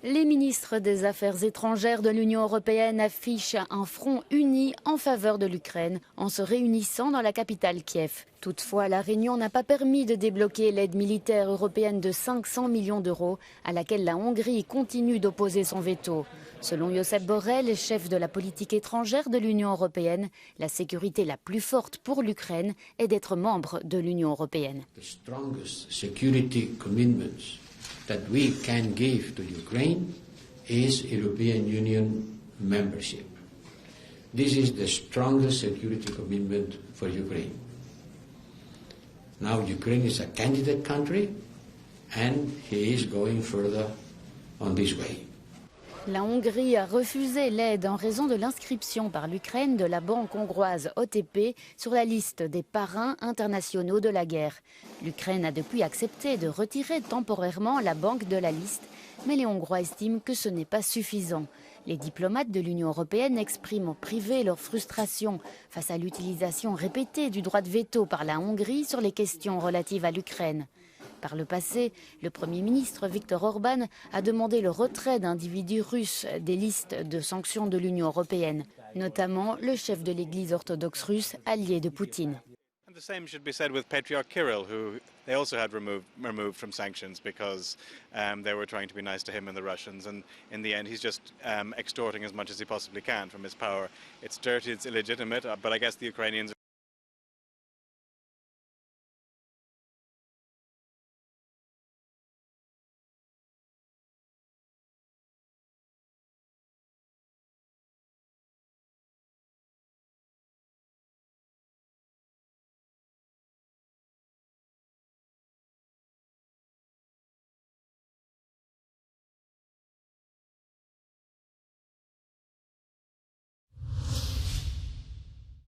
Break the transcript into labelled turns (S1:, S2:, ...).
S1: Les ministres des Affaires étrangères de l'Union européenne affichent un front uni en faveur de l'Ukraine en se réunissant dans la capitale Kiev. Toutefois, la réunion n'a pas permis de débloquer l'aide militaire européenne de 500 millions d'euros à laquelle la Hongrie continue d'opposer son veto. Selon Josep Borrell, chef de la politique étrangère de l'Union européenne, la sécurité la plus forte pour l'Ukraine est d'être membre de l'Union européenne.
S2: That we can give to Ukraine is European Union membership. This is the strongest security commitment for Ukraine. Now Ukraine is a candidate country and he is going further on this way.
S1: La Hongrie a refusé l'aide en raison de l'inscription par l'Ukraine de la banque hongroise OTP sur la liste des parrains internationaux de la guerre. L'Ukraine a depuis accepté de retirer temporairement la banque de la liste, mais les Hongrois estiment que ce n'est pas suffisant. Les diplomates de l'Union européenne expriment en privé leur frustration face à l'utilisation répétée du droit de veto par la Hongrie sur les questions relatives à l'Ukraine. Par le passé, le Premier ministre Viktor Orban a demandé le retrait d'individus russes des listes de sanctions de l'Union européenne, notamment le chef de l'Église orthodoxe russe, allié de Poutine.
S3: And the same should be said with Patriarch Kirill, who they also had removed from sanctions because they were trying to be nice to him and the Russians. And in the end, he's just extorting as much as he possibly can from his power. It's dirty, it's illegitimate, but I guess the Ukrainians